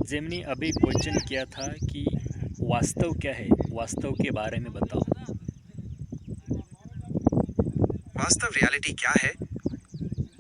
Gemini अभी question किया था कि वास्तव क्या है? वास्तव के बारे में बताओ। वास्तव रियलिटी क्या है?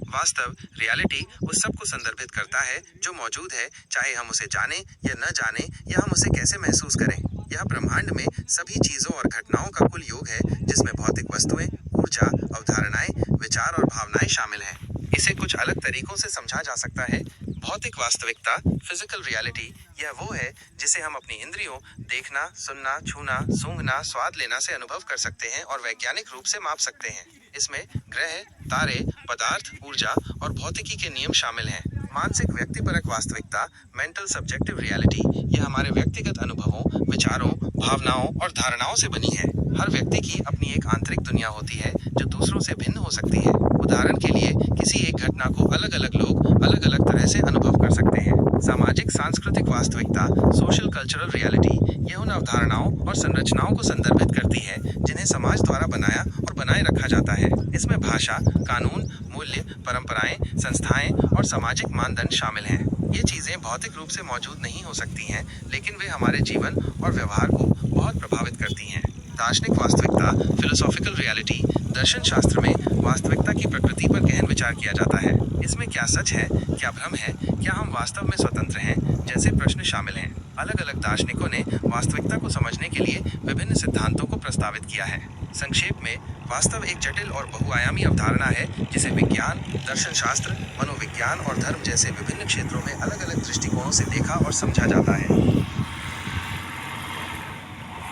वास्तव रियलिटी उस सब को संदर्भित करता है जो मौजूद है, चाहे हम उसे जाने या न जाने या हम उसे कैसे महसूस करें। यह ब्रह्मांड में सभी चीजों और घटनाओं का कुल योग है, जिसमें भौतिक वस्तुएं, ऊर्जा, अवधारणाएं, विचार और भावनाएं शामिल हैं। इसे कुछ अलग तरीकों से समझा जा सकता है। भौतिक वास्तविकता, फिजिकल रियलिटी, यह वो है जिसे हम अपनी इंद्रियों, देखना, सुनना, छूना, सूंघना, स्वाद लेना से अनुभव कर सकते हैं और वैज्ञानिक रूप से माप सकते हैं। इसमें ग्रह, तारे, पदार्थ, ऊर्जा और भौतिकी के नियम शामिल हैं। मानसिक व्यक्तिपरक वास्तविकता, मेंटल सब्जेक्टिव रियलिटी, यह हमारे व्यक्तिगत अनुभवों, विचारों, भावनाओं और धारणाओं से बनी है। हर व्यक्ति की अपनी एक आंतरिक दुनिया होती है जो दूसरों से भिन्न हो सकती है। उदाहरण के लिए, किसी एक घटना को अलग अलग लोग अलग अलग तरह से अनुभव कर सकते हैं। सामाजिक सांस्कृतिक वास्तविकता, सोशल कल्चरल रियलिटी, यह उन अवधारणाओं और संरचनाओं को संदर्भित करती है जिन्हें समाज द्वारा बनाया और बनाए रखा जाता है। इसमें भाषा, कानून, मूल्य, परंपराएं, संस्थाएं और सामाजिक मानदंड शामिल हैं। ये चीजें भौतिक रूप से मौजूद नहीं हो सकती हैं, लेकिन वे हमारे जीवन और व्यवहार को बहुत प्रभावित करती हैं। दार्शनिक वास्तविकता, फिलोसॉफिकल रियलिटी, दर्शन शास्त्र में वास्तविकता की प्रकृति पर गहन विचार किया जाता है। इसमें क्या सच है, क्या भ्रम है, क्या हम वास्तव में स्वतंत्र हैं, जैसे प्रश्न शामिल हैं। अलग अलग दार्शनिकों ने वास्तविकता को समझने के लिए विभिन्न सिद्धांतों को प्रस्तावित किया है। संक्षेप में, वास्तव एक जटिल और बहुआयामी अवधारणा है जिसे विज्ञान, दर्शन शास्त्र, मनोविज्ञान और धर्म जैसे विभिन्न क्षेत्रों में अलग अलग दृष्टिकोणों से देखा और समझा जाता है।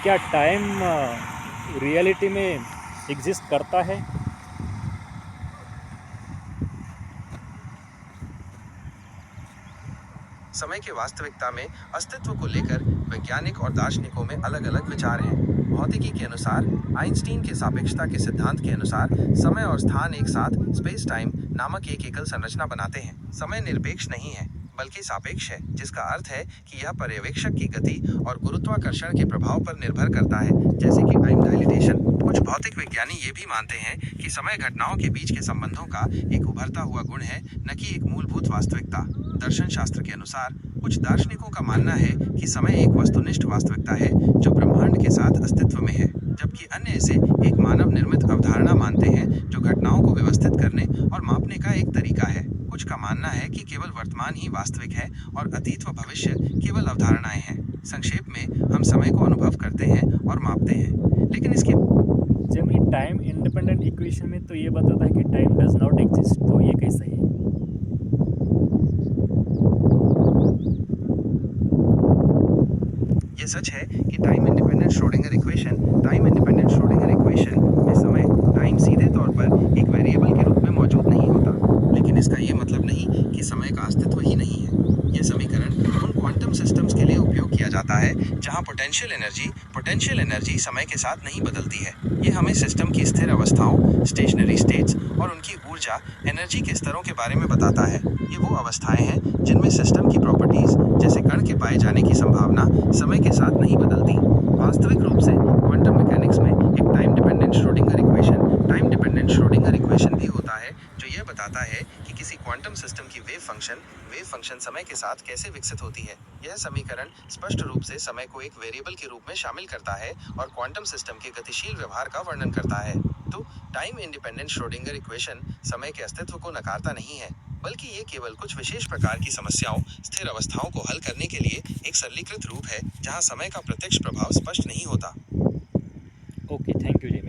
क्या टाइम रियलिटी में एग्जिस्ट करता है? समय के वास्तविकता में अस्तित्व को लेकर वैज्ञानिक और दार्शनिकों में अलग अलग विचार हैं। भौतिकी के अनुसार, आइंस्टीन के सापेक्षता के सिद्धांत के अनुसार, समय और स्थान एक साथ स्पेस टाइम नामक एक एकल संरचना बनाते हैं। समय निरपेक्ष नहीं है, बल्कि सापेक्ष है, जिसका अर्थ है कि यह पर्यवेक्षक की गति और गुरुत्वाकर्षण के प्रभाव पर निर्भर करता है, जैसे कि टाइम डायलिटेशन। कुछ भौतिक विज्ञानी ये भी मानते हैं कि समय घटनाओं के बीच के संबंधों का एक उभरता हुआ गुण है, न कि एक मूलभूत वास्तविकता। दर्शन शास्त्र के अनुसार, कुछ दार्शनिकों का मानना है कि समय एक वस्तुनिष्ठ वास्तविकता है जो ब्रह्मांड के साथ अस्तित्व में है, जबकि अन्य इसे एक मानव निर्मित अवधारणा मानते हैं जो घटनाओं को व्यवस्थित करने और मापने का एक तरीका है। कुछ का मानना है कि केवल वर्तमान ही वास्तविक है और अतीत व भविष्य केवल अवधारणाएं हैं। संक्षेप में, हम समय को अनुभव करते हैं और मापते हैं, लेकिन इसके जेमिनी टाइम इंडिपेंडेंट इक्वेशन में तो ये बताता है कि टाइम डज नॉट एग्जिस्ट, तो ये कैसे है? ये सच है कि टाइम इंडिपेंडेंट श्रोडिंगर इक्वेशन में समय, टाइम सीधे तौर पर एक वेरिएबल के रूप में मौजूद नहीं होता, लेकिन इसका ये मतलब नहीं कि समय का अस्तित्व ही नहीं है। यह समीकरण उन क्वांटम सिस्टम्स के लिए उपयोग किया जाता है जहां पोटेंशियल एनर्जी समय के साथ नहीं बदलती है। ये हमें सिस्टम की स्थिर अवस्थाओं, स्टेशनरी स्टेट्स और उनकी ऊर्जा, एनर्जी के स्तरों के बारे में बताता है। ये वो अवस्थाएं हैं जिनमें सिस्टम की प्रॉपर्टीज, जैसे कण के पाए जाने की संभावना, समय के साथ नहीं बदलती। वास्तविक रूप से क्वांटम मैकेनिक्स में एक टाइम डिपेंडेंट श्रोडिंगर इक्वेशन भी होता है, जो यह बताता है कि किसी क्वांटम सिस्टम की वेव फंक्शन समय के साथ कैसे विकसित होती है। यह समीकरण स्पष्ट रूप से समय को एक वेरिएबल के रूप में शामिल करता है और क्वांटम सिस्टम के गतिशील व्यवहार का वर्णन करता है। तो टाइम इंडिपेंडेंट श्रोडिंगर इक्वेशन समय के अस्तित्व को नकारता नहीं है, बल्कि ये केवल कुछ विशेष प्रकार की समस्याओं, स्थिर अवस्थाओं को हल करने के लिए एक सरलीकृत रूप है जहां समय का प्रत्यक्ष प्रभाव स्पष्ट नहीं होता। Okay, thank you ji.